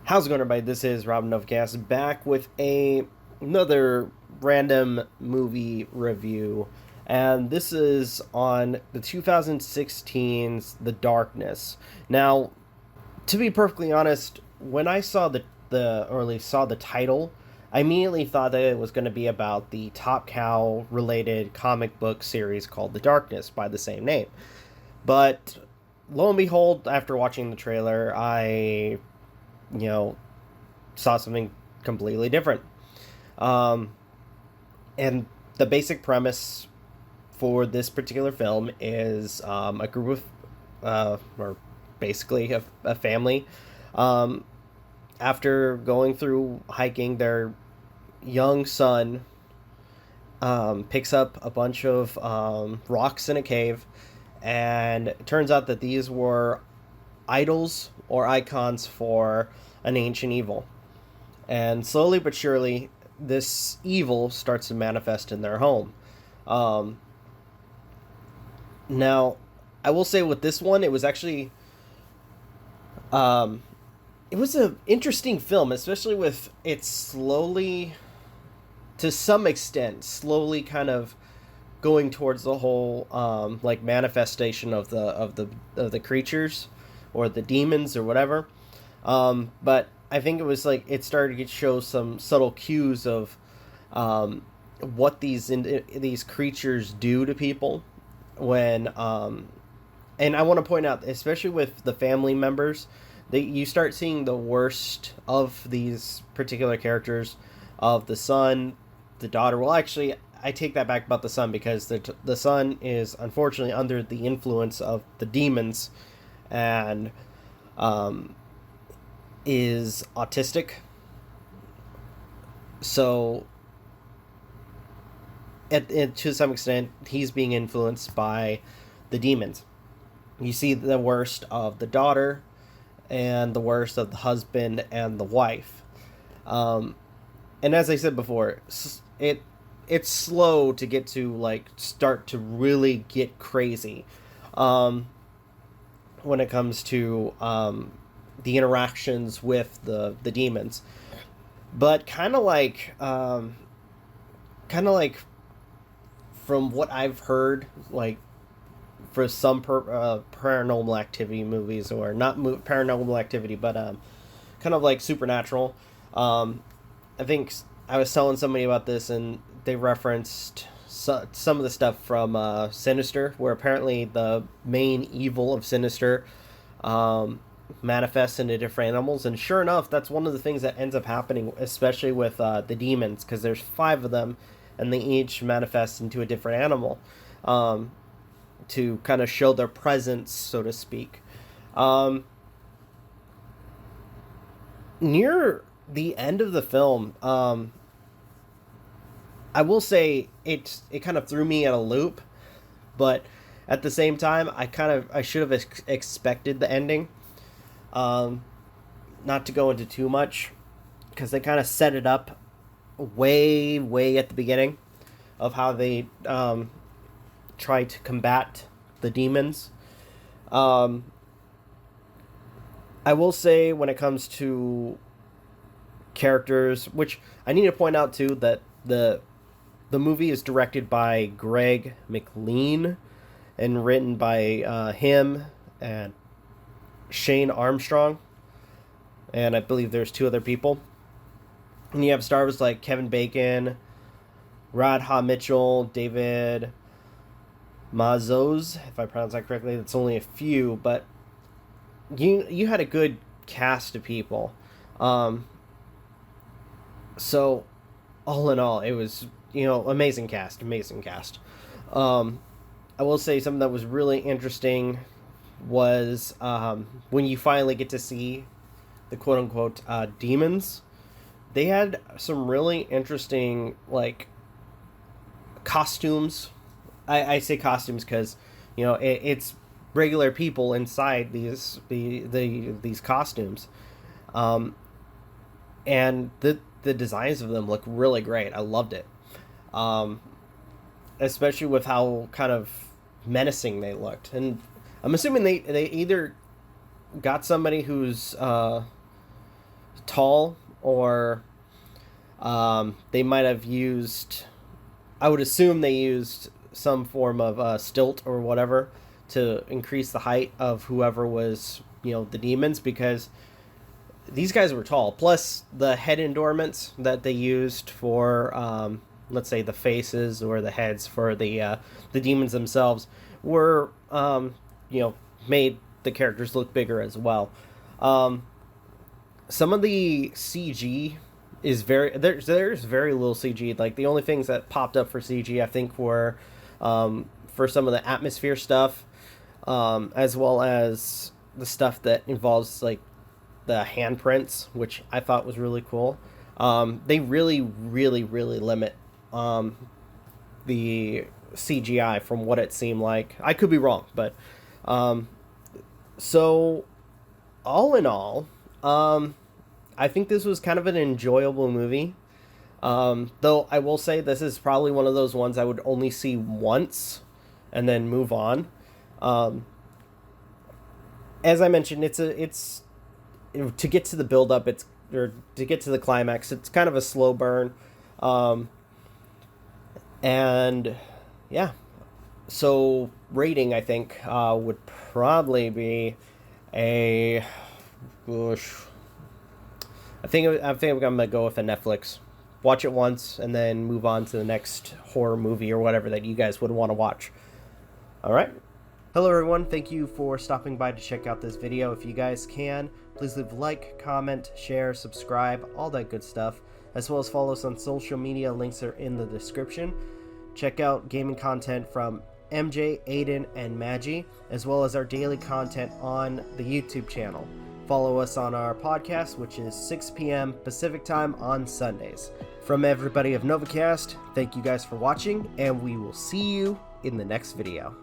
How's it going, everybody? This is Rob Novakast back with another random movie review, and this is on the 2016's The Darkness. Now, to be perfectly honest, when I saw or at least saw the title, I immediately thought that it was going to be about the Top Cow related comic book series called The Darkness by the same name. But lo and behold, after watching the trailer, I saw something completely different. And the basic premise for this particular film is a group or basically a family, after going through hiking, their young son picks up a bunch of rocks in a cave, and it turns out that these were idols or icons for an ancient evil. And slowly but surely, this evil starts to manifest in their home. Now, I will say with this one, it was actually, it was an interesting film, especially with it slowly, to some extent, slowly kind of going towards the whole like manifestation of the creatures or the demons or whatever. But I think it was like it started to show some subtle cues of what these creatures do to people when and I want to point out, especially with the family members, you start seeing the worst of these particular characters, of the son, the daughter. Well, actually, I take that back about the son, because the son is unfortunately under the influence of the demons, and is autistic. So, to some extent, he's being influenced by the demons. You see the worst of the daughter, and the worst of the husband and the wife. And as I said before, it's slow to get to start to really get crazy when it comes to the interactions with the demons. But kind of like from what I've heard, like for some paranormal activity movies, or not paranormal activity, but kind of like supernatural. I think I was telling somebody about this, and they referenced some of the stuff from Sinister, where apparently the main evil of Sinister manifests into different animals. And sure enough, that's one of the things that ends up happening, especially with the demons, because there's 5 of them, and they each manifest into a different animal, to kind of show their presence, so to speak. Near the end of the film, I will say it kind of threw me at a loop, but at the same time, I should have expected the ending. Not to go into too much, because they kind of set it up way at the beginning of how they try to combat the demons. I will say, when it comes to characters, which I need to point out too, that the movie is directed by Greg McLean and written by him and Shane Armstrong, and I believe there's 2 other people. And you have stars like Kevin Bacon, Radha Mitchell, David Mazouz, if I pronounce that correctly. That's only a few, but you had a good cast of people. So all in all, it was amazing cast. I will say something that was really interesting was when you finally get to see the quote-unquote demons. They had some really interesting costumes. I say costumes because it's regular people inside these costumes, and the designs of them look really great. I loved it, especially with how kind of menacing they looked. And I'm assuming they either got somebody who's tall, or they might have used, I would assume they used some form of stilt or whatever to increase the height of whoever was, the demons, because these guys were tall. Plus the head endorments that they used for, let's say, the faces or the heads for the demons themselves were, made the characters look bigger as well. Some of the CG is there's very little CG. Like, the only things that popped up for CG, I think, were for some of the atmosphere stuff, as well as the stuff that involves, like, the handprints, which I thought was really cool. They really, really, really limit the CGI from what it seemed like. I could be wrong, but so all in all, I think this was kind of an enjoyable movie. Though I will say this is probably one of those ones I would only see once and then move on. As I mentioned, it's to get to the build up, or to get to the climax, it's kind of a slow burn. And yeah, so rating, I think, would probably be a, I think I'm gonna go with a Netflix. Watch it once and then move on to the next horror movie or whatever that you guys would want to watch. All right. Hello everyone, thank you for stopping by to check out this video. If you guys can, please leave a like, comment, share, subscribe, all that good stuff, as well as follow us on social media. Links are in the description. Check out gaming content from MJ, Aden, and Magi, as well as our daily content on the YouTube channel. Follow us on our podcast, which is 6 p.m. Pacific time on Sundays. From everybody of Novakast, thank you guys for watching, and we will see you in the next video.